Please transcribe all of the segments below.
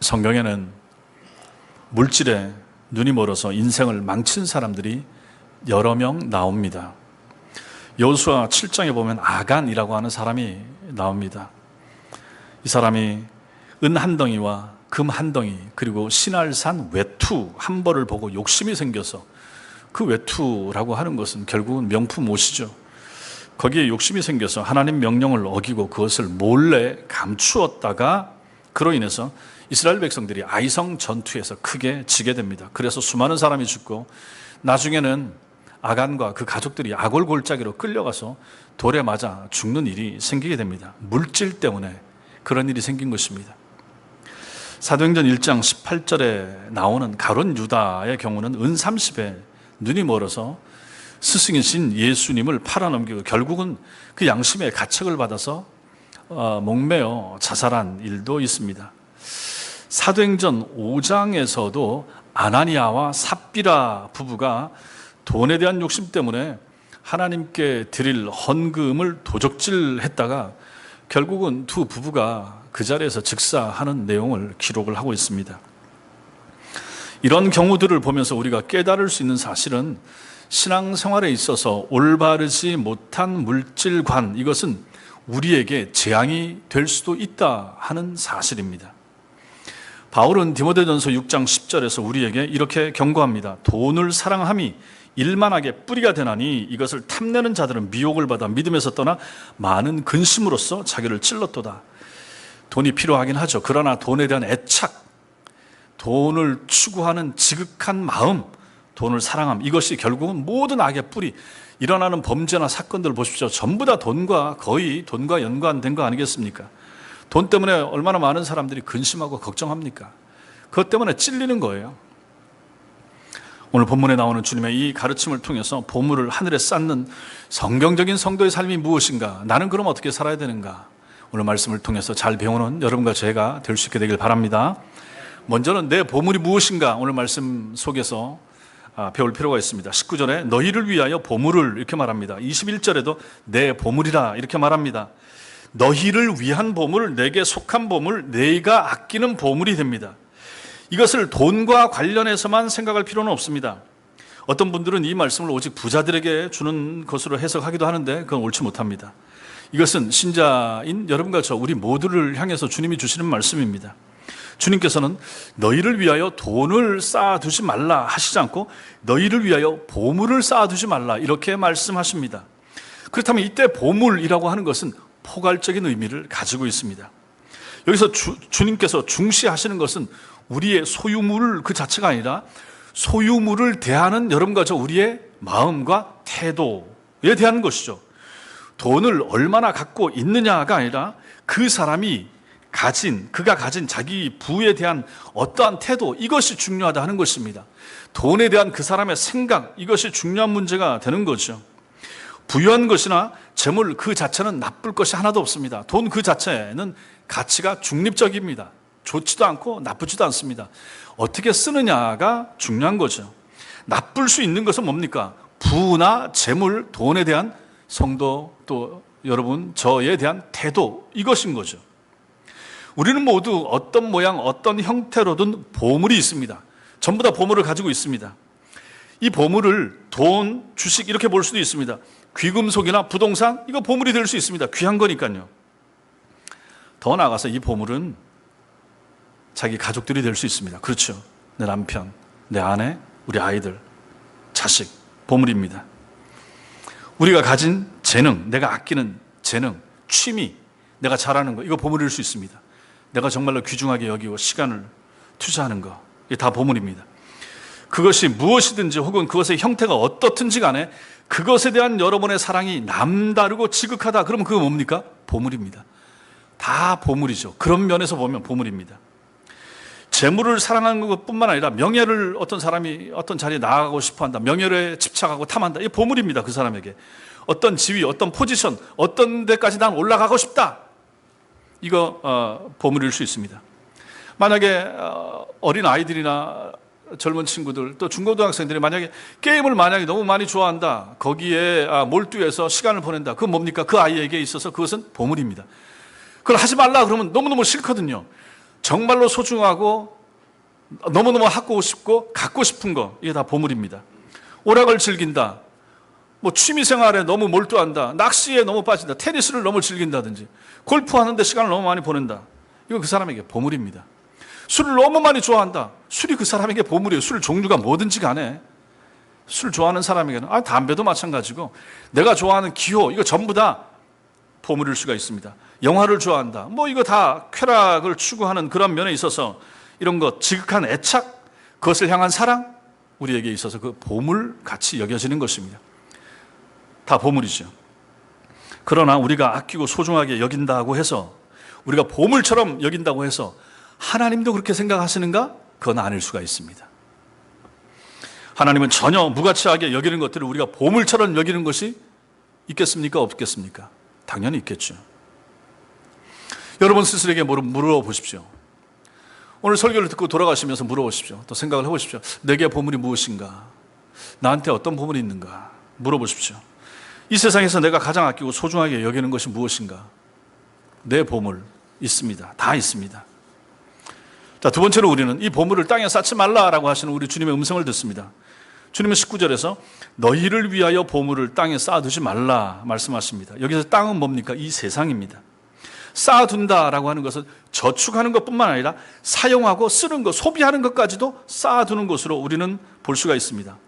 성경에는 물질에 눈이 멀어서 인생을 망친 사람들이 여러 명 나옵니다. 여호수아 7장에 보면 아간이라고 하는 사람이 나옵니다. 이 사람이 은 한 덩이와 금 한 덩이 그리고 신할산 외투 한 벌을 보고 욕심이 생겨서, 그 외투라고 하는 것은 결국은 명품 옷이죠. 거기에 욕심이 생겨서 하나님 명령을 어기고 그것을 몰래 감추었다가 그로 인해서 이스라엘 백성들이 아이성 전투에서 크게 지게 됩니다. 그래서 수많은 사람이 죽고 나중에는 아간과 그 가족들이 아골골짜기로 끌려가서 돌에 맞아 죽는 일이 생기게 됩니다. 물질 때문에 그런 일이 생긴 것입니다. 사도행전 1장 18절에 나오는 가룟 유다의 경우는 은 30에 눈이 멀어서 스승이신 예수님을 팔아넘기고 결국은 그 양심의 가책을 받아서 목매어 자살한 일도 있습니다. 사도행전 5장에서도 아나니아와 삽비라 부부가 돈에 대한 욕심 때문에 하나님께 드릴 헌금을 도적질했다가 결국은 두 부부가 그 자리에서 즉사하는 내용을 기록을 하고 있습니다. 이런 경우들을 보면서 우리가 깨달을 수 있는 사실은 신앙생활에 있어서 올바르지 못한 물질관, 이것은 우리에게 재앙이 될 수도 있다 하는 사실입니다. 바울은 디모데전서 6장 10절에서 우리에게 이렇게 경고합니다. 돈을 사랑함이 일만하게 뿌리가 되나니 이것을 탐내는 자들은 미혹을 받아 믿음에서 떠나 많은 근심으로써 자기를 찔렀도다. 돈이 필요하긴 하죠. 그러나 돈에 대한 애착, 돈을 추구하는 지극한 마음, 돈을 사랑함, 이것이 결국은 모든 악의 뿌리, 일어나는 범죄나 사건들 보십시오. 전부 다 거의 돈과 연관된 거 아니겠습니까? 돈 때문에 얼마나 많은 사람들이 근심하고 걱정합니까? 그것 때문에 찔리는 거예요. 오늘 본문에 나오는 주님의 이 가르침을 통해서 보물을 하늘에 쌓는 성경적인 성도의 삶이 무엇인가? 나는 그럼 어떻게 살아야 되는가? 오늘 말씀을 통해서 잘 배우는 여러분과 제가 될 수 있게 되길 바랍니다. 먼저는 내 보물이 무엇인가? 오늘 말씀 속에서 배울 필요가 있습니다. 19절에 너희를 위하여 보물을 이렇게 말합니다. 21절에도 내 보물이라 이렇게 말합니다. 너희를 위한 보물, 내게 속한 보물, 내가 아끼는 보물이 됩니다. 이것을 돈과 관련해서만 생각할 필요는 없습니다. 어떤 분들은 이 말씀을 오직 부자들에게 주는 것으로 해석하기도 하는데 그건 옳지 못합니다. 이것은 신자인 여러분과 저 우리 모두를 향해서 주님이 주시는 말씀입니다. 주님께서는 너희를 위하여 돈을 쌓아두지 말라 하시지 않고 너희를 위하여 보물을 쌓아두지 말라 이렇게 말씀하십니다. 그렇다면 이때 보물이라고 하는 것은 포괄적인 의미를 가지고 있습니다. 여기서 주님께서 중시하시는 것은 우리의 소유물 그 자체가 아니라 소유물을 대하는 여러분과 저 우리의 마음과 태도에 대한 것이죠. 돈을 얼마나 갖고 있느냐가 아니라 그 사람이 그가 가진 자기 부에 대한 어떠한 태도, 이것이 중요하다 하는 것입니다. 돈에 대한 그 사람의 생각, 이것이 중요한 문제가 되는 거죠. 부유한 것이나 재물 그 자체는 나쁠 것이 하나도 없습니다. 돈 그 자체는 가치가 중립적입니다. 좋지도 않고 나쁘지도 않습니다. 어떻게 쓰느냐가 중요한 거죠. 나쁠 수 있는 것은 뭡니까? 부나 재물, 돈에 대한 성도 또 여러분 저에 대한 태도, 이것인 거죠. 우리는 모두 어떤 모양 어떤 형태로든 보물이 있습니다. 전부 다 보물을 가지고 있습니다. 이 보물을 돈, 주식 이렇게 볼 수도 있습니다. 귀금속이나 부동산, 이거 보물이 될 수 있습니다. 귀한 거니까요. 더 나아가서 이 보물은 자기 가족들이 될 수 있습니다. 그렇죠. 내 남편, 내 아내, 우리 아이들, 자식, 보물입니다. 우리가 가진 재능, 내가 아끼는 재능, 취미, 내가 잘하는 거, 이거 보물일 수 있습니다. 내가 정말로 귀중하게 여기고 시간을 투자하는 거, 이게 다 보물입니다. 그것이 무엇이든지 혹은 그것의 형태가 어떻든지 간에 그것에 대한 여러분의 사랑이 남다르고 지극하다, 그러면 그거 뭡니까? 보물입니다. 다 보물이죠. 그런 면에서 보면 보물입니다. 재물을 사랑하는 것뿐만 아니라 명예를 어떤 사람이 어떤 자리에 나아가고 싶어한다, 명예에 집착하고 탐한다, 이게 보물입니다. 그 사람에게 어떤 지위, 어떤 포지션, 어떤 데까지 난 올라가고 싶다, 이거 보물일 수 있습니다. 만약에 어린 아이들이나 젊은 친구들 또 중고등학생들이 만약에 게임을 너무 많이 좋아한다, 거기에 몰두해서 시간을 보낸다, 그건 뭡니까? 그 아이에게 있어서 그것은 보물입니다. 그걸 하지 말라 그러면 너무너무 싫거든요. 정말로 소중하고 너무너무 하고 싶고 갖고 싶은 거, 이게 다 보물입니다. 오락을 즐긴다, 뭐 취미생활에 너무 몰두한다, 낚시에 너무 빠진다, 테니스를 너무 즐긴다든지 골프하는데 시간을 너무 많이 보낸다, 이거 그 사람에게 보물입니다. 술을 너무 많이 좋아한다, 술이 그 사람에게 보물이에요. 술 종류가 뭐든지 간에 술 좋아하는 사람에게는, 담배도 마찬가지고 내가 좋아하는 기호, 이거 전부 다 보물일 수가 있습니다. 영화를 좋아한다, 뭐 이거 다 쾌락을 추구하는 그런 면에 있어서 이런 것, 지극한 애착, 그것을 향한 사랑, 우리에게 있어서 그 보물 같이 여겨지는 것입니다. 다 보물이죠. 그러나 우리가 아끼고 소중하게 여긴다고 해서, 우리가 보물처럼 여긴다고 해서 하나님도 그렇게 생각하시는가? 그건 아닐 수가 있습니다. 하나님은 전혀 무가치하게 여기는 것들을 우리가 보물처럼 여기는 것이 있겠습니까? 없겠습니까? 당연히 있겠죠. 여러분 스스로에게 물어보십시오. 오늘 설교를 듣고 돌아가시면서 물어보십시오. 또 생각을 해보십시오. 내게 보물이 무엇인가? 나한테 어떤 보물이 있는가? 물어보십시오. 이 세상에서 내가 가장 아끼고 소중하게 여기는 것이 무엇인가? 내 보물 있습니다. 다 있습니다. 자, 두 번째로 우리는 이 보물을 땅에 쌓지 말라라고 하시는 우리 주님의 음성을 듣습니다. 주님은 19절에서 너희를 위하여 보물을 땅에 쌓아두지 말라 말씀하십니다. 여기서 땅은 뭡니까? 이 세상입니다. 쌓아둔다라고 하는 것은 저축하는 것뿐만 아니라 사용하고 쓰는 것, 소비하는 것까지도 쌓아두는 것으로 우리는 볼 수가 있습니다.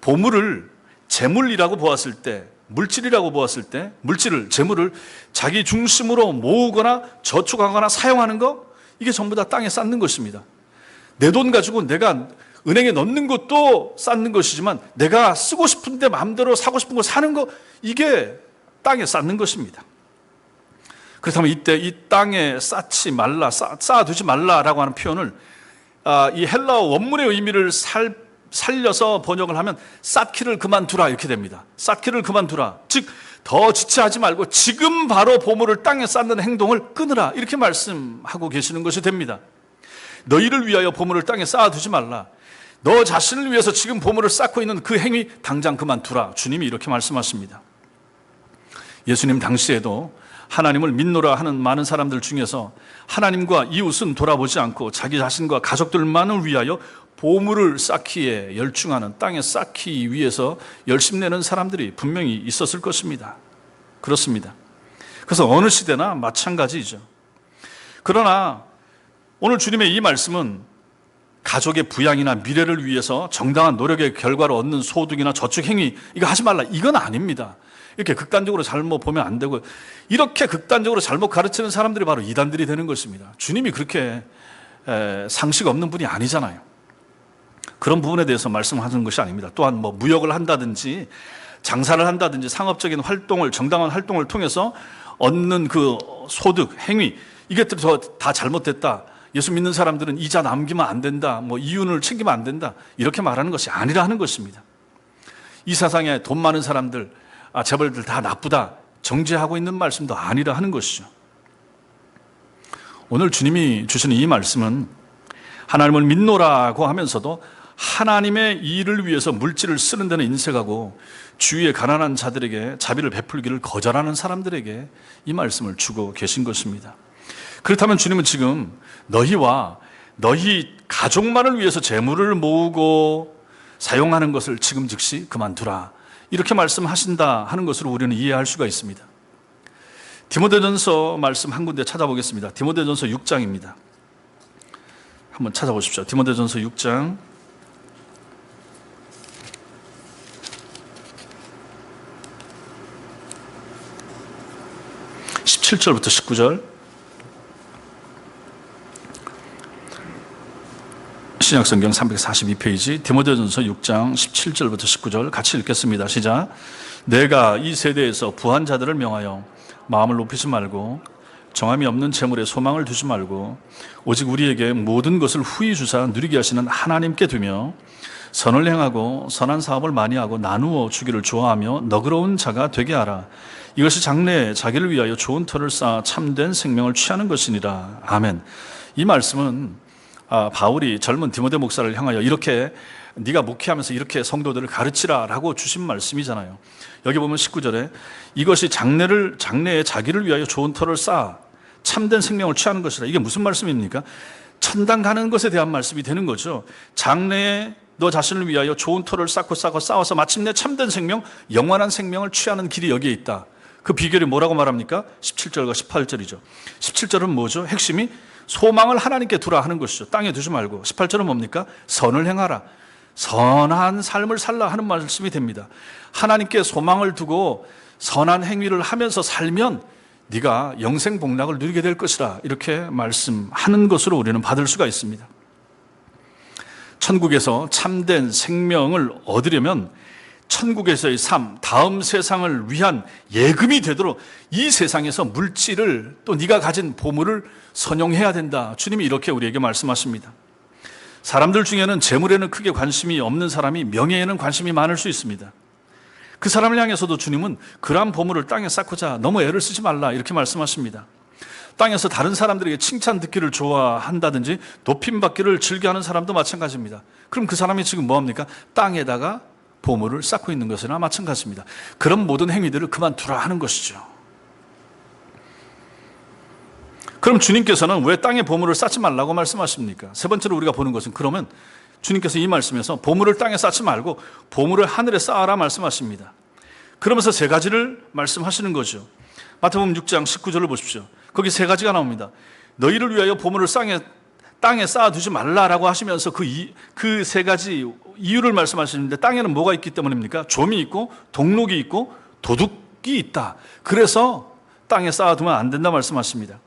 보물을 재물이라고 보았을 때, 물질이라고 보았을 때, 물질을, 재물을 자기 중심으로 모으거나 저축하거나 사용하는 것, 이게 전부 다 땅에 쌓는 것입니다. 내 돈 가지고 내가 은행에 넣는 것도 쌓는 것이지만 내가 쓰고 싶은데 마음대로 사고 싶은 거 사는 거, 이게 땅에 쌓는 것입니다. 그렇다면 이때 이 땅에 쌓지 말라, 쌓아두지 말라라고 하는 표현을 이 헬라어 원문의 의미를 살려서 번역을 하면 쌓기를 그만두라 이렇게 됩니다. 쌓기를 그만두라, 즉 더 지체하지 말고 지금 바로 보물을 땅에 쌓는 행동을 끊으라, 이렇게 말씀하고 계시는 것이 됩니다. 너희를 위하여 보물을 땅에 쌓아두지 말라, 너 자신을 위해서 지금 보물을 쌓고 있는 그 행위 당장 그만두라, 주님이 이렇게 말씀하십니다. 예수님 당시에도 하나님을 믿노라 하는 많은 사람들 중에서 하나님과 이웃은 돌아보지 않고 자기 자신과 가족들만을 위하여 보물을 쌓기에 열중하는, 땅에 쌓기 위해서 열심내는 사람들이 분명히 있었을 것입니다. 그렇습니다. 그래서 어느 시대나 마찬가지이죠. 그러나 오늘 주님의 이 말씀은 가족의 부양이나 미래를 위해서 정당한 노력의 결과로 얻는 소득이나 저축 행위, 이거 하지 말라, 이건 아닙니다. 이렇게 극단적으로 잘못 보면 안 되고, 이렇게 극단적으로 잘못 가르치는 사람들이 바로 이단들이 되는 것입니다. 주님이 그렇게 상식 없는 분이 아니잖아요. 그런 부분에 대해서 말씀하는 것이 아닙니다. 또한 뭐 무역을 한다든지 장사를 한다든지 상업적인 활동을, 정당한 활동을 통해서 얻는 그 소득, 행위, 이것들이 다 잘못됐다, 예수 믿는 사람들은 이자 남기면 안 된다, 뭐 이윤을 챙기면 안 된다, 이렇게 말하는 것이 아니라 하는 것입니다. 이 세상에 돈 많은 사람들, 재벌들 다 나쁘다, 정죄하고 있는 말씀도 아니라 하는 것이죠. 오늘 주님이 주시는 이 말씀은 하나님을 믿노라고 하면서도 하나님의 일을 위해서 물질을 쓰는 데는 인색하고 주위의 가난한 자들에게 자비를 베풀기를 거절하는 사람들에게 이 말씀을 주고 계신 것입니다. 그렇다면 주님은 지금 너희와 너희 가족만을 위해서 재물을 모으고 사용하는 것을 지금 즉시 그만두라, 이렇게 말씀하신다 하는 것으로 우리는 이해할 수가 있습니다. 디모데전서 말씀 한 군데 찾아보겠습니다. 디모데전서 6장입니다. 한번 찾아보십시오. 디모데전서 6장 17절부터 19절, 신약성경 342페이지 디모데전서 6장 17절부터 19절 같이 읽겠습니다. 시작. 내가 이 세대에서 부한 자들을 명하여 마음을 높이지 말고 정함이 없는 재물에 소망을 두지 말고 오직 우리에게 모든 것을 후히 주사 누리게 하시는 하나님께 두며 선을 행하고 선한 사업을 많이 하고 나누어 주기를 좋아하며 너그러운 자가 되게 하라. 이것이 장래에 자기를 위하여 좋은 터를 쌓아 참된 생명을 취하는 것이니라. 아멘. 이 말씀은 바울이 젊은 디모데 목사를 향하여 이렇게 네가 목회하면서 이렇게 성도들을 가르치라라고 주신 말씀이잖아요. 여기 보면 19절에 이것이 장래에 자기를 위하여 좋은 터를 쌓아 참된 생명을 취하는 것이라. 이게 무슨 말씀입니까? 천당 가는 것에 대한 말씀이 되는 거죠. 장래에 너 자신을 위하여 좋은 터를 쌓고 싸워서 마침내 참된 생명, 영원한 생명을 취하는 길이 여기에 있다. 그 비결이 뭐라고 말합니까? 17절과 18절이죠. 17절은 뭐죠? 핵심이 소망을 하나님께 두라 하는 것이죠. 땅에 두지 말고. 18절은 뭡니까? 선을 행하라. 선한 삶을 살라 하는 말씀이 됩니다. 하나님께 소망을 두고 선한 행위를 하면서 살면 네가 영생 복락을 누리게 될 것이라, 이렇게 말씀하는 것으로 우리는 받을 수가 있습니다. 천국에서 참된 생명을 얻으려면 천국에서의 삶, 다음 세상을 위한 예금이 되도록 이 세상에서 물질을, 또 네가 가진 보물을 선용해야 된다. 주님이 이렇게 우리에게 말씀하십니다. 사람들 중에는 재물에는 크게 관심이 없는 사람이 명예에는 관심이 많을 수 있습니다. 그 사람을 향해서도 주님은 그러한 보물을 땅에 쌓고자 너무 애를 쓰지 말라, 이렇게 말씀하십니다. 땅에서 다른 사람들에게 칭찬 듣기를 좋아한다든지 높임 받기를 즐겨하는 사람도 마찬가지입니다. 그럼 그 사람이 지금 뭐합니까? 땅에다가 보물을 쌓고 있는 것이나 마찬가지입니다. 그런 모든 행위들을 그만두라 하는 것이죠. 그럼 주님께서는 왜 땅에 보물을 쌓지 말라고 말씀하십니까? 세 번째로 우리가 보는 것은, 그러면 주님께서 이 말씀에서 보물을 땅에 쌓지 말고 보물을 하늘에 쌓아라 말씀하십니다. 그러면서 세 가지를 말씀하시는 거죠. 마태복음 6장 19절을 보십시오. 거기 세 가지가 나옵니다. 너희를 위하여 보물을 땅에 쌓아두지 말라라고 하시면서 그 세 가지 이유를 말씀하시는데, 땅에는 뭐가 있기 때문입니까? 좀이 있고 동록이 있고 도둑이 있다. 그래서 땅에 쌓아두면 안 된다 말씀하십니다.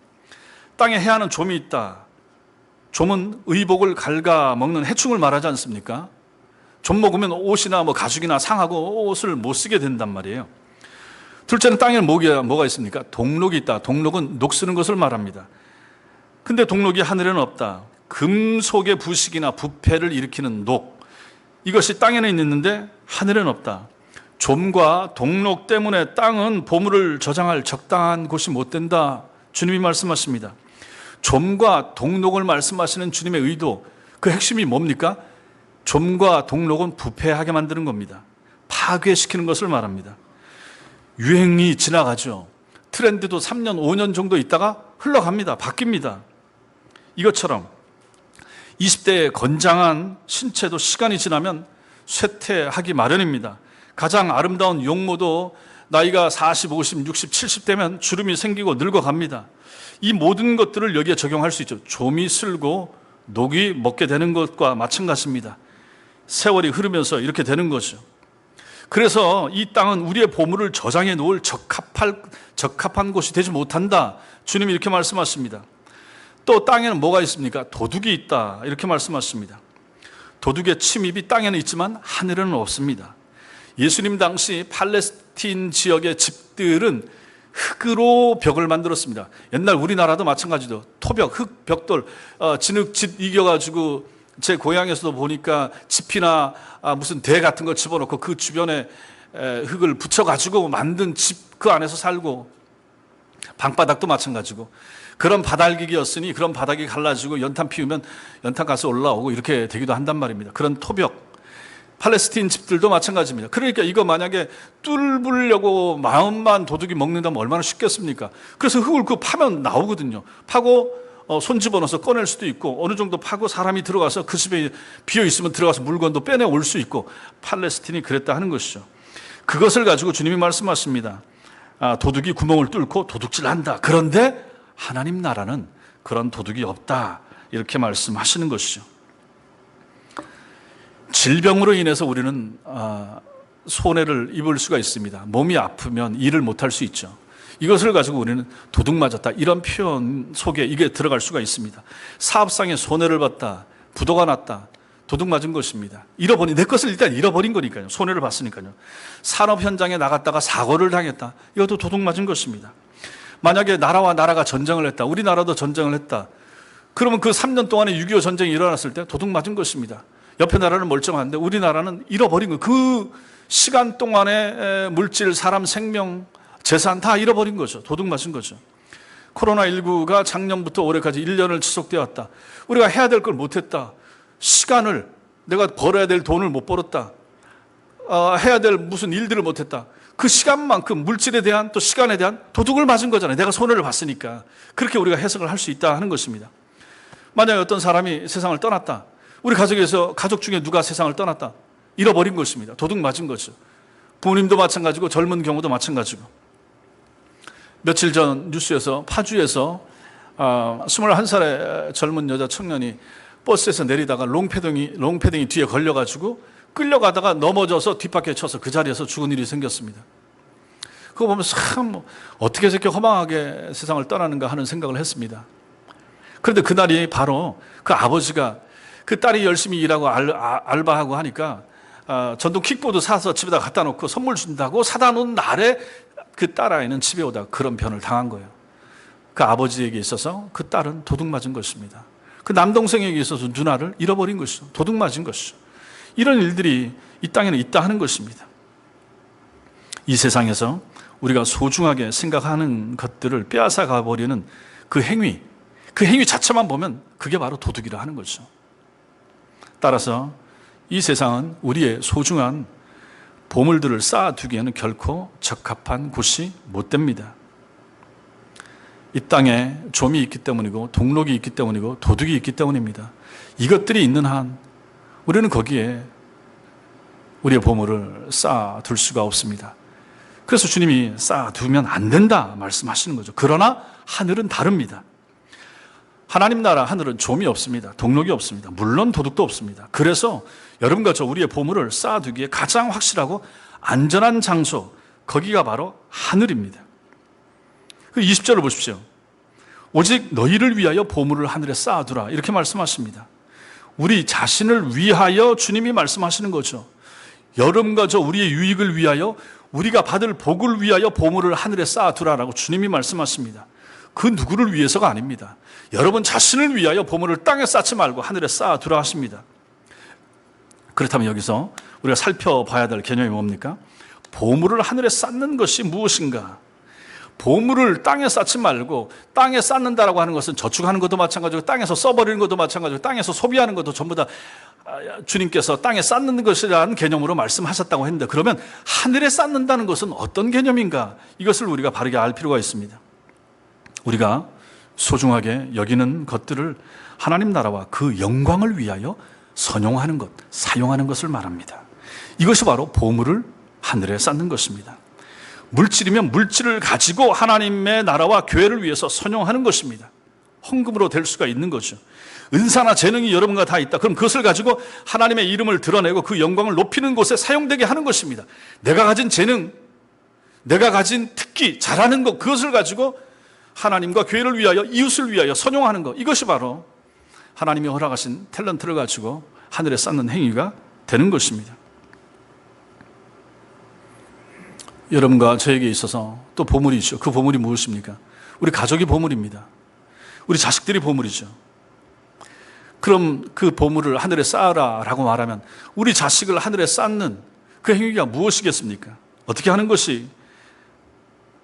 땅에 해하는 좀이 있다. 좀은 의복을 갉아먹는 해충을 말하지 않습니까? 좀 먹으면 옷이나 가죽이나 상하고 옷을 못 쓰게 된단 말이에요. 둘째는 땅에는 뭐가 있습니까? 동록이 있다. 동록은 녹 쓰는 것을 말합니다. 근데 동록이 하늘에는 없다. 금속의 부식이나 부패를 일으키는 녹, 이것이 땅에는 있는데 하늘에는 없다. 좀과 동록 때문에 땅은 보물을 저장할 적당한 곳이 못 된다. 주님이 말씀하십니다. 좀과 동록을 말씀하시는 주님의 의도, 그 핵심이 뭡니까? 좀과 동록은 부패하게 만드는 겁니다. 파괴시키는 것을 말합니다. 유행이 지나가죠. 트렌드도 3년, 5년 정도 있다가 흘러갑니다. 바뀝니다. 이것처럼 20대의 건장한 신체도 시간이 지나면 쇠퇴하기 마련입니다. 가장 아름다운 용모도 나이가 40, 50, 60, 70 되면 주름이 생기고 늙어갑니다. 이 모든 것들을 여기에 적용할 수 있죠. 좀이 쓸고 녹이 먹게 되는 것과 마찬가지입니다. 세월이 흐르면서 이렇게 되는 거죠. 그래서 이 땅은 우리의 보물을 저장해 놓을 적합한 곳이 되지 못한다. 주님이 이렇게 말씀하십니다. 또 땅에는 뭐가 있습니까? 도둑이 있다. 이렇게 말씀하십니다. 도둑의 침입이 땅에는 있지만 하늘에는 없습니다. 예수님 당시 팔레스틴 지역의 집들은 흙으로 벽을 만들었습니다. 옛날 우리나라도 마찬가지죠. 토벽, 흙, 벽돌, 진흙짓 이겨가지고 제 고향에서도 보니까 집이나 무슨 대 같은 거 집어넣고 그 주변에 흙을 붙여가지고 만든 집, 그 안에서 살고, 방바닥도 마찬가지고, 그런 바닥이었으니 그런 바닥이 갈라지고 연탄 피우면 연탄가스 올라오고 이렇게 되기도 한단 말입니다. 그런 토벽, 팔레스틴 집들도 마찬가지입니다. 그러니까 이거 만약에 뚫으려고 마음만 도둑이 먹는다면 얼마나 쉽겠습니까? 그래서 흙을 파면 나오거든요. 파고 손 집어넣어서 꺼낼 수도 있고, 어느 정도 파고 사람이 들어가서 그 집에 비어 있으면 들어가서 물건도 빼내 올 수 있고, 팔레스틴이 그랬다 하는 것이죠. 그것을 가지고 주님이 말씀하십니다. 도둑이 구멍을 뚫고 도둑질한다. 그런데 하나님 나라는 그런 도둑이 없다. 이렇게 말씀하시는 것이죠. 질병으로 인해서 우리는 손해를 입을 수가 있습니다. 몸이 아프면 일을 못할 수 있죠. 이것을 가지고 우리는 도둑 맞았다, 이런 표현 속에 이게 들어갈 수가 있습니다. 사업상에 손해를 봤다, 부도가 났다, 도둑 맞은 것입니다. 내 것을 일단 잃어버린 거니까요. 손해를 봤으니까요. 산업 현장에 나갔다가 사고를 당했다, 이것도 도둑 맞은 것입니다. 만약에 나라와 나라가 전쟁을 했다, 우리나라도 전쟁을 했다, 그러면 그 3년 동안에 6.25 전쟁이 일어났을 때 도둑 맞은 것입니다. 옆에 나라는 멀쩡한데 우리나라는 잃어버린 거예요. 그 시간 동안에 물질, 사람, 생명, 재산 다 잃어버린 거죠. 도둑 맞은 거죠. 코로나19가 작년부터 올해까지 1년을 지속되었다. 우리가 해야 될 걸 못했다. 시간을, 내가 벌어야 될 돈을 못 벌었다. 해야 될 무슨 일들을 못했다. 그 시간만큼 물질에 대한 또 시간에 대한 도둑을 맞은 거잖아요. 내가 손해를 봤으니까. 그렇게 우리가 해석을 할 수 있다 하는 것입니다. 만약에 어떤 사람이 세상을 떠났다. 우리 가족에서 가족 중에 누가 세상을 떠났다. 잃어버린 것입니다. 도둑 맞은 거죠. 부모님도 마찬가지고 젊은 경우도 마찬가지고. 며칠 전 뉴스에서 파주에서 21살의 젊은 여자 청년이 버스에서 내리다가 롱패딩이 뒤에 걸려가지고 끌려가다가 넘어져서 뒷바퀴에 쳐서 그 자리에서 죽은 일이 생겼습니다. 그거 보면서 참 어떻게 저렇게 허망하게 세상을 떠나는가 하는 생각을 했습니다. 그런데 그날이 바로 그 아버지가 그 딸이 열심히 일하고 알바하고 하니까 전동 킥보드 사서 집에다 갖다 놓고 선물 준다고 사다 놓은 날에 그 딸아이는 집에 오다 그런 변을 당한 거예요. 그 아버지에게 있어서 그 딸은 도둑 맞은 것입니다. 그 남동생에게 있어서 누나를 잃어버린 것이죠. 도둑 맞은 것이죠. 이런 일들이 이 땅에는 있다 하는 것입니다. 이 세상에서 우리가 소중하게 생각하는 것들을 빼앗아가 버리는 그 행위 자체만 보면 그게 바로 도둑이라 하는 거죠. 따라서 이 세상은 우리의 소중한 보물들을 쌓아두기에는 결코 적합한 곳이 못 됩니다. 이 땅에 좀이 있기 때문이고 동록이 있기 때문이고 도둑이 있기 때문입니다. 이것들이 있는 한 우리는 거기에 우리의 보물을 쌓아둘 수가 없습니다. 그래서 주님이 쌓아두면 안 된다 말씀하시는 거죠. 그러나 하늘은 다릅니다. 하나님 나라 하늘은 좀이 없습니다. 동록이 없습니다. 물론 도둑도 없습니다. 그래서 여러분과 저 우리의 보물을 쌓아두기에 가장 확실하고 안전한 장소, 거기가 바로 하늘입니다. 20절을 보십시오. 오직 너희를 위하여 보물을 하늘에 쌓아두라 이렇게 말씀하십니다. 우리 자신을 위하여 주님이 말씀하시는 거죠. 여러분과 저 우리의 유익을 위하여 우리가 받을 복을 위하여 보물을 하늘에 쌓아두라라고 주님이 말씀하십니다. 그 누구를 위해서가 아닙니다. 여러분 자신을 위하여 보물을 땅에 쌓지 말고 하늘에 쌓아두라 하십니다. 그렇다면 여기서 우리가 살펴봐야 될 개념이 뭡니까? 보물을 하늘에 쌓는 것이 무엇인가? 보물을 땅에 쌓지 말고 땅에 쌓는다라고 하는 것은 저축하는 것도 마찬가지고 땅에서 써버리는 것도 마찬가지고 땅에서 소비하는 것도 전부 다 주님께서 땅에 쌓는 것이라는 개념으로 말씀하셨다고 했는데 그러면 하늘에 쌓는다는 것은 어떤 개념인가? 이것을 우리가 바르게 알 필요가 있습니다. 우리가 소중하게 여기는 것들을 하나님 나라와 그 영광을 위하여 선용하는 것, 사용하는 것을 말합니다. 이것이 바로 보물을 하늘에 쌓는 것입니다. 물질이면 물질을 가지고 하나님의 나라와 교회를 위해서 선용하는 것입니다. 헌금으로 될 수가 있는 거죠. 은사나 재능이 여러분과 다 있다. 그럼 그것을 가지고 하나님의 이름을 드러내고 그 영광을 높이는 곳에 사용되게 하는 것입니다. 내가 가진 재능, 내가 가진 특기, 잘하는 것, 그것을 가지고 하나님과 교회를 위하여, 이웃을 위하여 선용하는 것, 이것이 바로 하나님이 허락하신 탤런트를 가지고 하늘에 쌓는 행위가 되는 것입니다. 여러분과 저에게 있어서 또 보물이 있죠. 그 보물이 무엇입니까? 우리 가족이 보물입니다. 우리 자식들이 보물이죠. 그럼 그 보물을 하늘에 쌓아라 라고 말하면 우리 자식을 하늘에 쌓는 그 행위가 무엇이겠습니까? 어떻게 하는 것이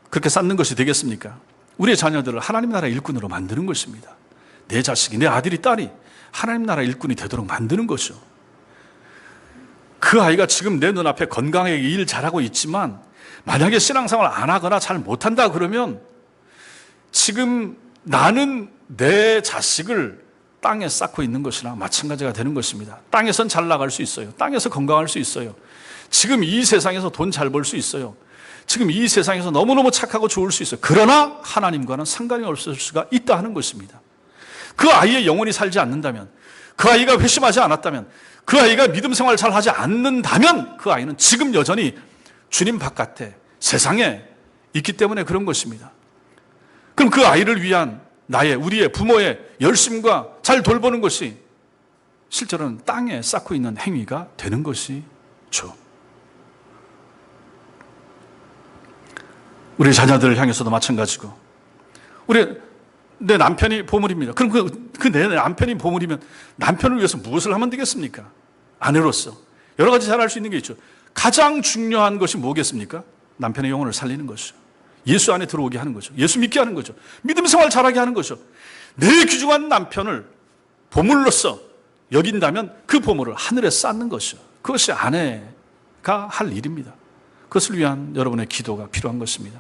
그렇게 쌓는 것이 되겠습니까? 우리의 자녀들을 하나님 나라 일꾼으로 만드는 것입니다. 내 자식이, 내 아들이, 딸이 하나님 나라 일꾼이 되도록 만드는 것이죠. 그 아이가 지금 내 눈앞에 건강하게 일 잘하고 있지만 만약에 신앙생활 안 하거나 잘 못한다 그러면 지금 나는 내 자식을 땅에 쌓고 있는 것이나 마찬가지가 되는 것입니다. 땅에선 잘 나갈 수 있어요. 땅에서 건강할 수 있어요. 지금 이 세상에서 돈 잘 벌 수 있어요. 지금 이 세상에서 너무너무 착하고 좋을 수 있어요. 그러나 하나님과는 상관이 없을 수가 있다 하는 것입니다. 그 아이의 영혼이 살지 않는다면, 그 아이가 회심하지 않았다면, 그 아이가 믿음 생활 잘 하지 않는다면 그 아이는 지금 여전히 주님 바깥에 세상에 있기 때문에 그런 것입니다. 그럼 그 아이를 위한 우리의 부모의 열심과 잘 돌보는 것이 실제로는 땅에 쌓고 있는 행위가 되는 것이죠. 우리 자녀들을 향해서도 마찬가지고 내 남편이 보물입니다. 그럼 내 남편이 보물이면 남편을 위해서 무엇을 하면 되겠습니까? 아내로서 여러 가지 잘할 수 있는 게 있죠. 가장 중요한 것이 뭐겠습니까? 남편의 영혼을 살리는 것이죠. 예수 안에 들어오게 하는 거죠. 예수 믿게 하는 거죠. 믿음 생활 잘하게 하는 거죠. 내 귀중한 남편을 보물로서 여긴다면 그 보물을 하늘에 쌓는 것이죠. 그것이 아내가 할 일입니다. 그것을 위한 여러분의 기도가 필요한 것입니다.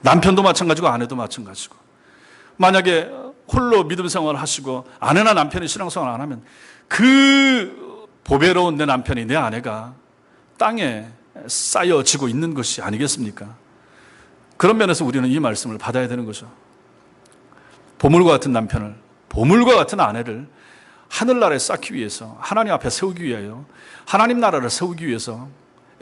남편도 마찬가지고 아내도 마찬가지고, 만약에 홀로 믿음 생활을 하시고 아내나 남편이 신앙생활을 안 하면 그 보배로운 내 남편이, 내 아내가 땅에 쌓여지고 있는 것이 아니겠습니까? 그런 면에서 우리는 이 말씀을 받아야 되는 거죠. 보물과 같은 남편을, 보물과 같은 아내를 하늘나라에 쌓기 위해서, 하나님 앞에 세우기 위하여, 하나님 나라를 세우기 위해서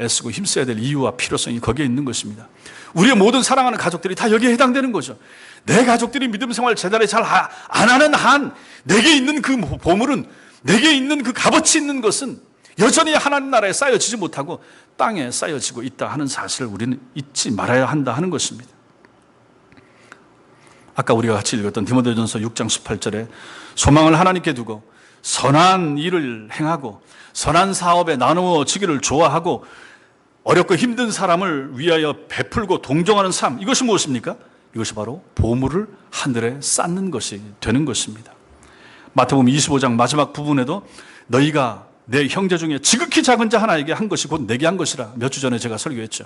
애쓰고 힘써야 될 이유와 필요성이 거기에 있는 것입니다. 우리의 모든 사랑하는 가족들이 다 여기에 해당되는 거죠. 내 가족들이 믿음 생활 제대로 잘 안 하는 한 내게 있는 그 보물은, 내게 있는 그 값어치 있는 것은 여전히 하나님 나라에 쌓여지지 못하고 땅에 쌓여지고 있다 하는 사실을 우리는 잊지 말아야 한다 하는 것입니다. 아까 우리가 같이 읽었던 디모데전서 6장 18절에 소망을 하나님께 두고 선한 일을 행하고 선한 사업에 나누어지기를 좋아하고 어렵고 힘든 사람을 위하여 베풀고 동정하는 삶, 이것이 무엇입니까? 이것이 바로 보물을 하늘에 쌓는 것이 되는 것입니다. 마태복음 25장 마지막 부분에도 너희가 내 형제 중에 지극히 작은 자 하나에게 한 것이 곧 내게 한 것이라, 몇 주 전에 제가 설교했죠.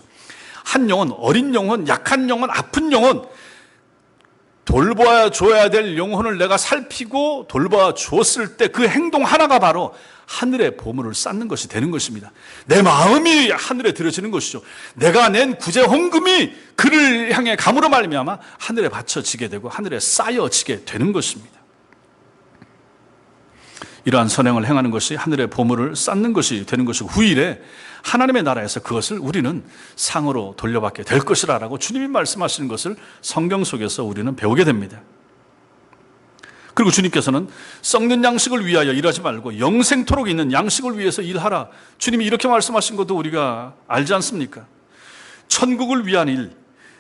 한 영혼, 어린 영혼, 약한 영혼, 아픈 영혼, 돌보아 줘야 될 영혼을 내가 살피고 돌보아 줬을 때 그 행동 하나가 바로 하늘의 보물을 쌓는 것이 되는 것입니다. 내 마음이 하늘에 들어지는 것이죠. 내가 낸 구제 헌금이 그를 향해 감으로 말미암아 하늘에 받쳐지게 되고 하늘에 쌓여지게 되는 것입니다. 이러한 선행을 행하는 것이 하늘의 보물을 쌓는 것이 되는 것이고, 후일에 하나님의 나라에서 그것을 우리는 상으로 돌려받게 될 것이라고 주님이 말씀하시는 것을 성경 속에서 우리는 배우게 됩니다. 그리고 주님께서는 썩는 양식을 위하여 일하지 말고 영생토록 있는 양식을 위해서 일하라, 주님이 이렇게 말씀하신 것도 우리가 알지 않습니까? 천국을 위한 일,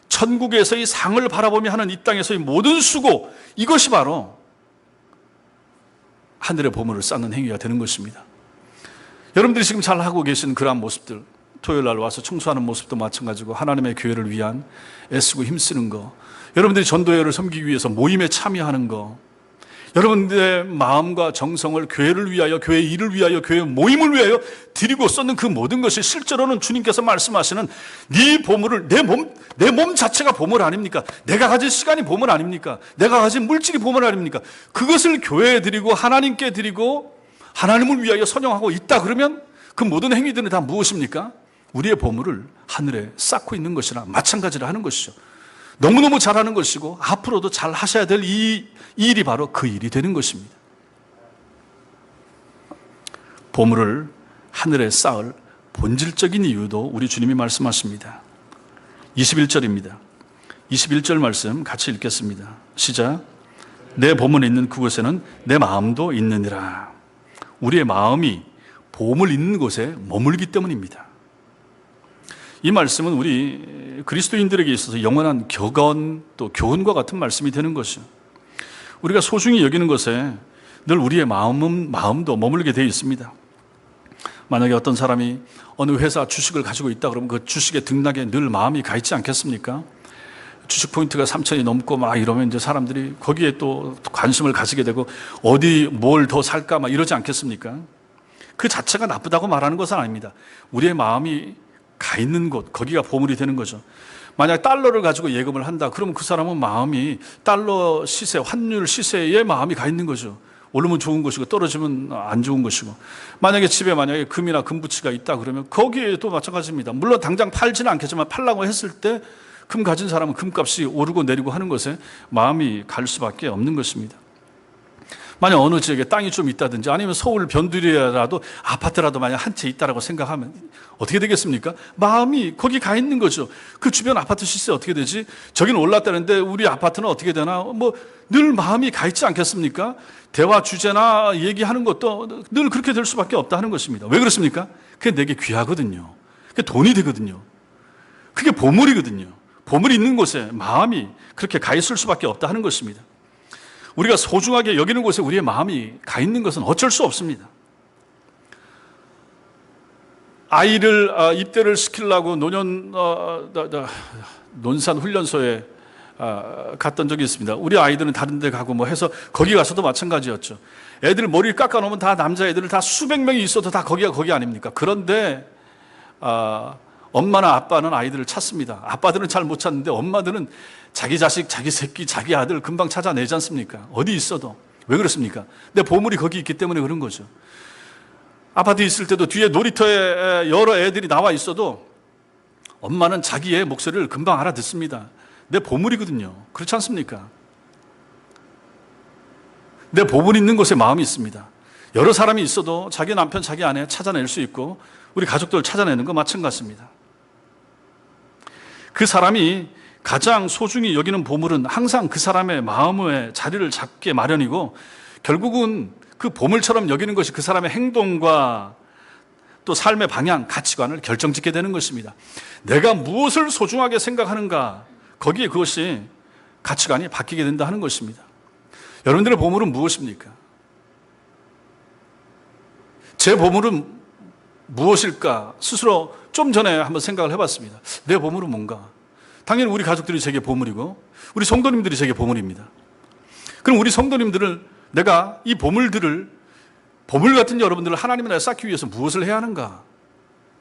천국에서의 상을 바라보며 하는 이 땅에서의 모든 수고, 이것이 바로 하늘의 보물을 쌓는 행위가 되는 것입니다. 여러분들이 지금 잘 하고 계신 그러한 모습들, 토요일 날 와서 청소하는 모습도 마찬가지고 하나님의 교회를 위한 애쓰고 힘쓰는 거, 여러분들이 전도회를 섬기기 위해서 모임에 참여하는 거, 여러분들의 마음과 정성을 교회를 위하여, 교회 일을 위하여, 교회 모임을 위하여 드리고 쏟는 그 모든 것이 실제로는 주님께서 말씀하시는 네 보물을, 내 몸 자체가 보물 아닙니까? 내가 가진 시간이 보물 아닙니까? 내가 가진 물질이 보물 아닙니까? 그것을 교회에 드리고 하나님께 드리고 하나님을 위하여 선용하고 있다 그러면 그 모든 행위들은 다 무엇입니까? 우리의 보물을 하늘에 쌓고 있는 것이나 마찬가지라 하는 것이죠. 너무너무 잘하는 것이고 앞으로도 잘 하셔야 될 이 일이 바로 그 일이 되는 것입니다. 보물을 하늘에 쌓을 본질적인 이유도 우리 주님이 말씀하십니다. 21절입니다. 21절 말씀 같이 읽겠습니다. 시작. 내 보물이 있는 그곳에는 내 마음도 있느니라. 우리의 마음이 보물 있는 곳에 머물기 때문입니다. 이 말씀은 우리 그리스도인들에게 있어서 영원한 격언 또 교훈과 같은 말씀이 되는 것이죠. 우리가 소중히 여기는 것에 늘 우리의 마음도 머물게 되어 있습니다. 만약에 어떤 사람이 어느 회사 주식을 가지고 있다 그러면 그 주식의 등락에 늘 마음이 가 있지 않겠습니까? 주식 포인트가 3,000이 넘고 막 이러면 이제 사람들이 거기에 또 관심을 가지게 되고 어디 뭘 더 살까 막 이러지 않겠습니까? 그 자체가 나쁘다고 말하는 것은 아닙니다. 우리의 마음이 가 있는 곳, 거기가 보물이 되는 거죠. 만약 달러를 가지고 예금을 한다 그러면 그 사람은 마음이 달러 시세, 환율 시세에 마음이 가 있는 거죠. 오르면 좋은 것이고 떨어지면 안 좋은 것이고, 만약에 집에 만약에 금이나 금부치가 있다 그러면 거기에도 마찬가지입니다. 물론 당장 팔지는 않겠지만 팔라고 했을 때 금 가진 사람은 금값이 오르고 내리고 하는 것에 마음이 갈 수밖에 없는 것입니다. 만약 어느 지역에 땅이 좀 있다든지 아니면 서울 변두리라도 아파트라도 만약 한 채 있다라고 생각하면 어떻게 되겠습니까? 마음이 거기 가 있는 거죠. 그 주변 아파트 시세 어떻게 되지? 저기는 올랐다는데 우리 아파트는 어떻게 되나? 뭐 늘 마음이 가 있지 않겠습니까? 대화 주제나 얘기하는 것도 늘 그렇게 될 수밖에 없다 하는 것입니다. 왜 그렇습니까? 그게 내게 귀하거든요. 그게 돈이 되거든요. 그게 보물이거든요. 보물이 있는 곳에 마음이 그렇게 가 있을 수밖에 없다 하는 것입니다. 우리가 소중하게 여기는 곳에 우리의 마음이 가 있는 것은 어쩔 수 없습니다. 아이를 입대를 시키려고 논산 훈련소에 갔던 적이 있습니다. 우리 아이들은 다른 데 가고 뭐 해서 거기 가서도 마찬가지였죠. 애들 머리를 깎아놓으면 다 남자애들 다 수백 명이 있어도 다 거기가 거기 아닙니까? 그런데 엄마나 아빠는 아이들을 찾습니다. 아빠들은 잘 못 찾는데 엄마들은 자기 자식, 자기 새끼, 자기 아들 금방 찾아내지 않습니까? 어디 있어도. 왜 그렇습니까? 내 보물이 거기 있기 때문에 그런 거죠. 아파트에 있을 때도 뒤에 놀이터에 여러 애들이 나와 있어도 엄마는 자기의 목소리를 금방 알아듣습니다. 내 보물이거든요. 그렇지 않습니까? 내 보물 있는 곳에 마음이 있습니다. 여러 사람이 있어도 자기 남편, 자기 아내 찾아낼 수 있고 우리 가족들 찾아내는 거 마찬가지입니다. 그 사람이 가장 소중히 여기는 보물은 항상 그 사람의 마음에 자리를 잡게 마련이고 결국은 그 보물처럼 여기는 것이 그 사람의 행동과 또 삶의 방향, 가치관을 결정짓게 되는 것입니다. 내가 무엇을 소중하게 생각하는가, 거기에 그것이 가치관이 바뀌게 된다 하는 것입니다. 여러분들의 보물은 무엇입니까? 제 보물은 무엇일까? 스스로 좀 전에 한번 생각을 해봤습니다. 내 보물은 뭔가? 당연히 우리 가족들이 제게 보물이고 우리 성도님들이 제게 보물입니다. 그럼 우리 성도님들을 내가 이 보물들을 보물 같은 여러분들을 하나님의 나라에 쌓기 위해서 무엇을 해야 하는가?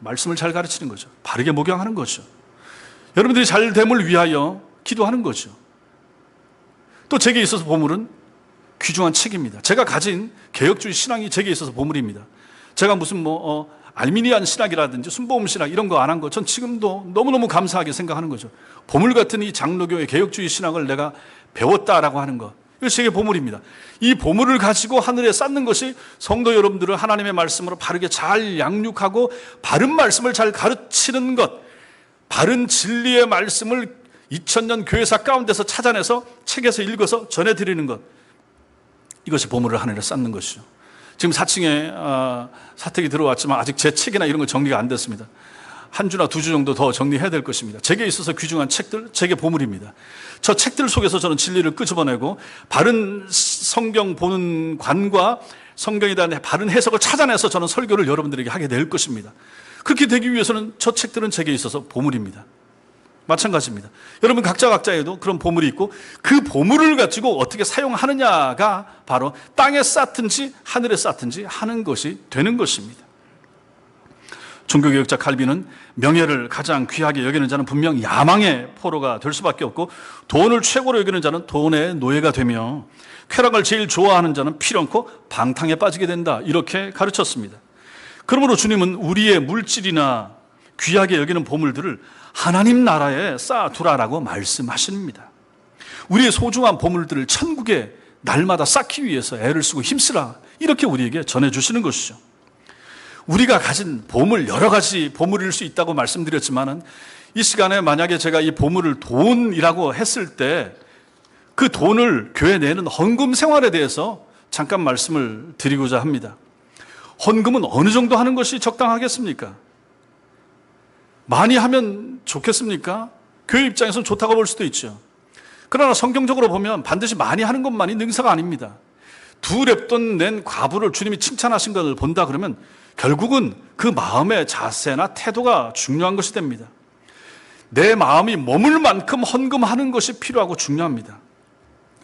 말씀을 잘 가르치는 거죠. 바르게 목양하는 거죠. 여러분들이 잘 됨을 위하여 기도하는 거죠. 또 제게 있어서 보물은 귀중한 책입니다. 제가 가진 개혁주의 신앙이 제게 있어서 보물입니다. 제가 무슨 알미니안 신학이라든지 순복음 신학 이런 거 안 한 거 전 지금도 너무너무 감사하게 생각하는 거죠. 보물 같은 이 장로교의 개혁주의 신학을 내가 배웠다라고 하는 것, 이것이 제게 보물입니다. 이 보물을 가지고 하늘에 쌓는 것이 성도 여러분들을 하나님의 말씀으로 바르게 잘 양육하고 바른 말씀을 잘 가르치는 것, 바른 진리의 말씀을 2000년 교회사 가운데서 찾아내서 책에서 읽어서 전해드리는 것, 이것이 보물을 하늘에 쌓는 것이죠. 지금 4층에 사택이 들어왔지만 아직 제 책이나 이런 거 정리가 안 됐습니다. 한 주나 2주 정도 더 정리해야 될 것입니다. 제게 있어서 귀중한 책들, 제게 보물입니다. 저 책들 속에서 저는 진리를 끄집어내고 바른 성경 보는 관과 성경에 대한 바른 해석을 찾아내서 저는 설교를 여러분들에게 하게 될 것입니다. 그렇게 되기 위해서는 저 책들은 제게 있어서 보물입니다. 마찬가지입니다. 여러분 각자에도 그런 보물이 있고 그 보물을 가지고 어떻게 사용하느냐가 바로 땅에 쌓든지 하늘에 쌓든지 하는 것이 되는 것입니다. 종교개혁자 칼빈은 명예를 가장 귀하게 여기는 자는 분명 야망의 포로가 될 수밖에 없고 돈을 최고로 여기는 자는 돈의 노예가 되며 쾌락을 제일 좋아하는 자는 필연코 방탕에 빠지게 된다, 이렇게 가르쳤습니다. 그러므로 주님은 우리의 물질이나 귀하게 여기는 보물들을 하나님 나라에 쌓아두라라고 말씀하십니다. 우리의 소중한 보물들을 천국에 날마다 쌓기 위해서 애를 쓰고 힘쓰라, 이렇게 우리에게 전해주시는 것이죠. 우리가 가진 보물, 여러 가지 보물일 수 있다고 말씀드렸지만은 이 시간에 만약에 제가 이 보물을 돈이라고 했을 때 그 돈을 교회 내는 헌금 생활에 대해서 잠깐 말씀을 드리고자 합니다. 헌금은 어느 정도 하는 것이 적당하겠습니까? 많이 하면 좋겠습니까? 교회 입장에서는 좋다고 볼 수도 있죠. 그러나 성경적으로 보면 반드시 많이 하는 것만이 능사가 아닙니다. 2렙돈 낸 과부를 주님이 칭찬하신 것을 본다 그러면 결국은 그 마음의 자세나 태도가 중요한 것이 됩니다. 내 마음이 머물 만큼 헌금하는 것이 필요하고 중요합니다.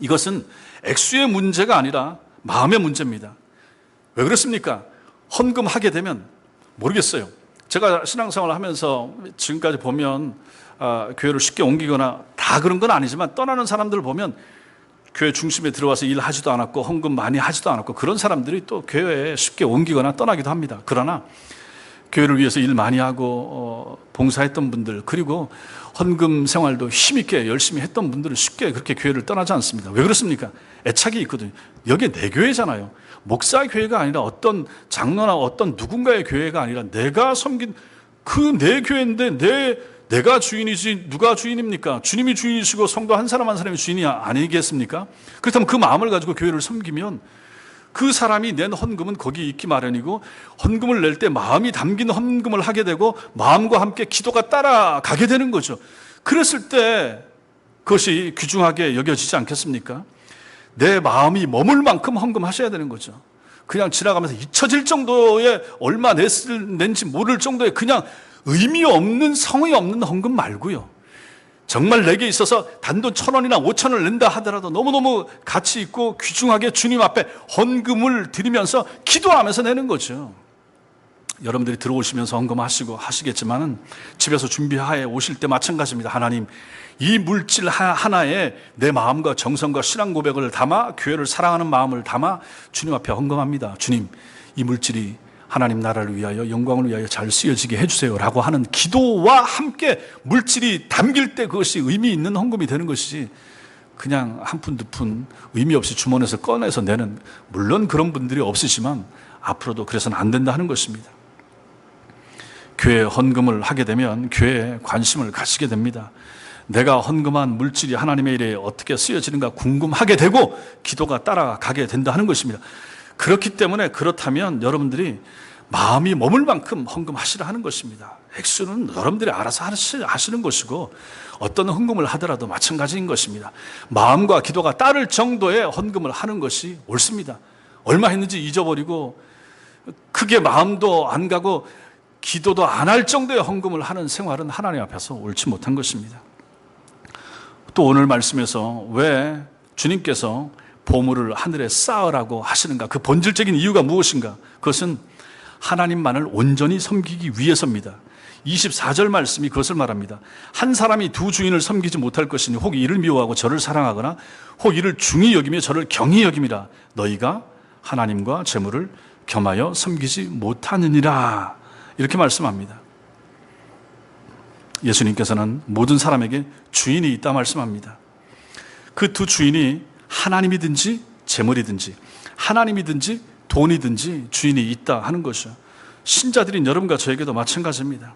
이것은 액수의 문제가 아니라 마음의 문제입니다. 왜 그렇습니까? 헌금하게 되면 모르겠어요. 제가 신앙생활을 하면서 지금까지 보면 교회를 쉽게 옮기거나 다 그런 건 아니지만 떠나는 사람들을 보면 교회 중심에 들어와서 일하지도 않았고 헌금 많이 하지도 않았고 그런 사람들이 또 교회에 쉽게 옮기거나 떠나기도 합니다. 그러나 교회를 위해서 일 많이 하고 봉사했던 분들, 그리고 헌금 생활도 힘있게 열심히 했던 분들은 쉽게 그렇게 교회를 떠나지 않습니다. 왜 그렇습니까? 애착이 있거든요. 여기 내 교회잖아요. 목사 교회가 아니라 어떤 장로나 어떤 누군가의 교회가 아니라 내가 섬긴 그 내 교회인데 내가 주인이지 누가 주인입니까? 주님이 주인이시고 성도 한 사람 한 사람이 주인이 아니겠습니까? 그렇다면 그 마음을 가지고 교회를 섬기면 그 사람이 낸 헌금은 거기 있기 마련이고 헌금을 낼 때 마음이 담긴 헌금을 하게 되고 마음과 함께 기도가 따라가게 되는 거죠. 그랬을 때 그것이 귀중하게 여겨지지 않겠습니까? 내 마음이 머물 만큼 헌금하셔야 되는 거죠. 그냥 지나가면서 잊혀질 정도의 얼마 낸지 모를 정도의 그냥 의미 없는 성의 없는 헌금 말고요. 정말 내게 있어서 단돈 1,000원이나 5,000원을 낸다 하더라도 너무너무 가치 있고 귀중하게 주님 앞에 헌금을 드리면서 기도하면서 내는 거죠. 여러분들이 들어오시면서 헌금하시고 하시겠지만은 집에서 준비하에 오실 때 마찬가지입니다. 하나님, 이 물질 하나에 내 마음과 정성과 신앙 고백을 담아 교회를 사랑하는 마음을 담아 주님 앞에 헌금합니다. 주님, 이 물질이 하나님 나라를 위하여 영광을 위하여 잘 쓰여지게 해주세요 라고 하는 기도와 함께 물질이 담길 때 그것이 의미 있는 헌금이 되는 것이지, 그냥 한 푼 두 푼 의미 없이 주머니에서 꺼내서 내는, 물론 그런 분들이 없으시지만 앞으로도 그래서는 안 된다 하는 것입니다. 교회에 헌금을 하게 되면 교회에 관심을 가지게 됩니다. 내가 헌금한 물질이 하나님의 일에 어떻게 쓰여지는가 궁금하게 되고 기도가 따라가게 된다 하는 것입니다. 그렇기 때문에 그렇다면 여러분들이 마음이 머물 만큼 헌금하시라 하는 것입니다. 액수는 여러분들이 알아서 하시는 것이고 어떤 헌금을 하더라도 마찬가지인 것입니다. 마음과 기도가 따를 정도의 헌금을 하는 것이 옳습니다. 얼마 했는지 잊어버리고 크게 마음도 안 가고 기도도 안 할 정도의 헌금을 하는 생활은 하나님 앞에서 옳지 못한 것입니다. 또 오늘 말씀에서 왜 주님께서 보물을 하늘에 쌓으라고 하시는가? 그 본질적인 이유가 무엇인가? 그것은 하나님만을 온전히 섬기기 위해서입니다. 24절 말씀이 그것을 말합니다. 한 사람이 두 주인을 섬기지 못할 것이니 혹 이를 미워하고 저를 사랑하거나 혹 이를 중히 여기며 저를 경히 여김이라. 너희가 하나님과 재물을 겸하여 섬기지 못하느니라. 이렇게 말씀합니다. 예수님께서는 모든 사람에게 주인이 있다 말씀합니다. 그 두 주인이 하나님이든지 재물이든지 하나님이든지 돈이든지 주인이 있다 하는 것이죠. 신자들인 여러분과 저에게도 마찬가지입니다.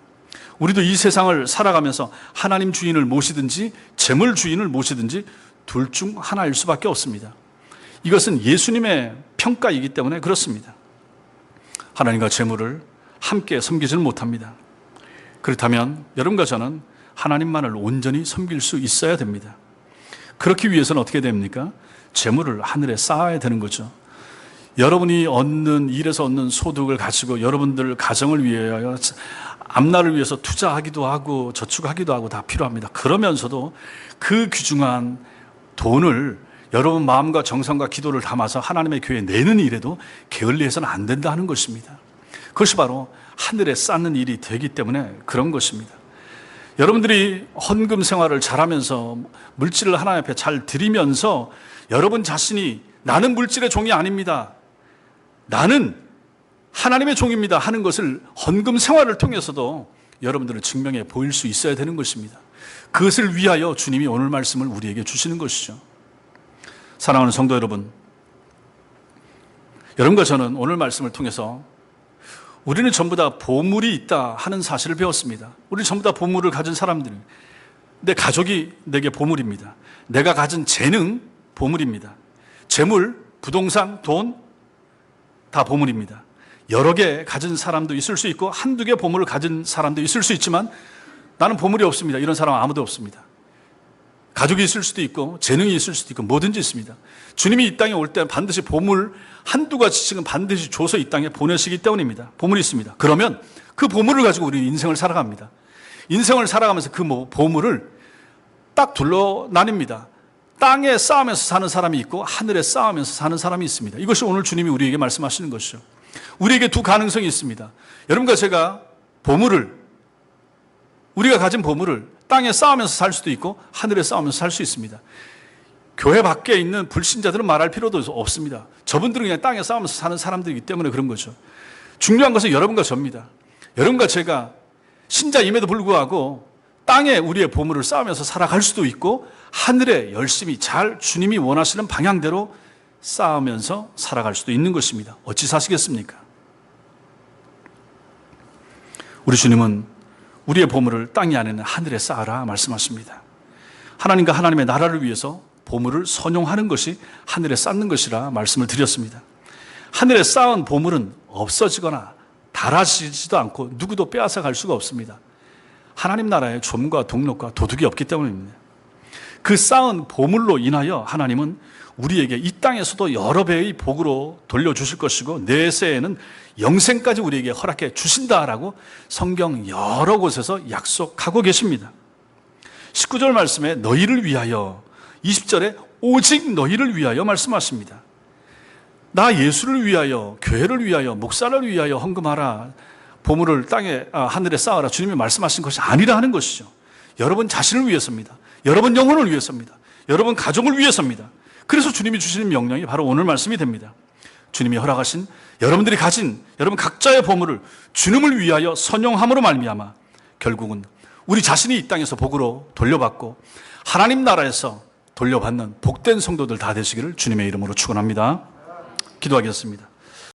우리도 이 세상을 살아가면서 하나님 주인을 모시든지 재물 주인을 모시든지 둘 중 하나일 수밖에 없습니다. 이것은 예수님의 평가이기 때문에 그렇습니다. 하나님과 재물을 함께 섬기지는 못합니다. 그렇다면 여러분과 저는 하나님만을 온전히 섬길 수 있어야 됩니다. 그렇기 위해서는 어떻게 됩니까? 재물을 하늘에 쌓아야 되는 거죠. 여러분이 얻는 일에서 얻는 소득을 가지고 여러분들 가정을 위하여 앞날을 위해서 투자하기도 하고 저축하기도 하고 다 필요합니다. 그러면서도 그 귀중한 돈을 여러분 마음과 정성과 기도를 담아서 하나님의 교회에 내는 일에도 게을리해서는 안 된다 하는 것입니다. 그것이 바로 하늘에 쌓는 일이 되기 때문에 그런 것입니다. 여러분들이 헌금 생활을 잘하면서 물질을 하나님 앞에 잘 드리면서 여러분 자신이 나는 물질의 종이 아닙니다, 나는 하나님의 종입니다 하는 것을 헌금 생활을 통해서도 여러분들은 증명해 보일 수 있어야 되는 것입니다. 그것을 위하여 주님이 오늘 말씀을 우리에게 주시는 것이죠. 사랑하는 성도 여러분, 여러분과 저는 오늘 말씀을 통해서 우리는 전부 다 보물이 있다 하는 사실을 배웠습니다. 우리 전부 다 보물을 가진 사람들, 내 가족이 내게 보물입니다. 내가 가진 재능 보물입니다. 재물, 부동산, 돈 다 보물입니다. 여러 개 가진 사람도 있을 수 있고 한두 개 보물을 가진 사람도 있을 수 있지만 나는 보물이 없습니다, 이런 사람은 아무도 없습니다. 가족이 있을 수도 있고 재능이 있을 수도 있고 뭐든지 있습니다. 주님이 이 땅에 올 때 반드시 보물 한두 가지씩은 반드시 줘서 이 땅에 보내시기 때문입니다. 보물이 있습니다. 그러면 그 보물을 가지고 우리는 인생을 살아갑니다. 인생을 살아가면서 그 보물을 딱 둘러 나뉩니다. 땅에 쌓으면서 사는 사람이 있고 하늘에 쌓으면서 사는 사람이 있습니다. 이것이 오늘 주님이 우리에게 말씀하시는 것이죠. 우리에게 두 가능성이 있습니다. 여러분과 제가 우리가 가진 보물을 땅에 쌓으면서 살 수도 있고 하늘에 쌓으면서 살 수 있습니다. 교회 밖에 있는 불신자들은 말할 필요도 없습니다. 저분들은 그냥 땅에 쌓으면서 사는 사람들이기 때문에 그런 거죠. 중요한 것은 여러분과 저입니다. 여러분과 제가 신자임에도 불구하고 땅에 우리의 보물을 쌓으면서 살아갈 수도 있고 하늘에 열심히 잘 주님이 원하시는 방향대로 쌓으면서 살아갈 수도 있는 것입니다. 어찌 사시겠습니까? 우리 주님은 우리의 보물을 땅이 아니라 하늘에 쌓아라 말씀하십니다. 하나님과 하나님의 나라를 위해서 보물을 선용하는 것이 하늘에 쌓는 것이라 말씀을 드렸습니다. 하늘에 쌓은 보물은 없어지거나 닳아지지도 않고 누구도 빼앗아 갈 수가 없습니다. 하나님 나라에 좀과 동력과 도둑이 없기 때문입니다. 그 쌓은 보물로 인하여 하나님은 우리에게 이 땅에서도 여러 배의 복으로 돌려주실 것이고 내세에는 영생까지 우리에게 허락해 주신다라고 성경 여러 곳에서 약속하고 계십니다. 19절 말씀에 너희를 위하여, 20절에 오직 너희를 위하여 말씀하십니다. 나 예수를 위하여, 교회를 위하여, 목사를 위하여 헌금하라 보물을 하늘에 쌓아라 주님이 말씀하신 것이 아니라 하는 것이죠. 여러분 자신을 위해서입니다. 여러분 영혼을 위해서입니다. 여러분 가정을 위해서입니다. 그래서 주님이 주시는 명령이 바로 오늘 말씀이 됩니다. 주님이 허락하신 여러분들이 가진 여러분 각자의 보물을 주님을 위하여 선용함으로 말미암아 결국은 우리 자신이 이 땅에서 복으로 돌려받고 하나님 나라에서 돌려받는 복된 성도들 다 되시기를 주님의 이름으로 축원합니다. 기도하겠습니다.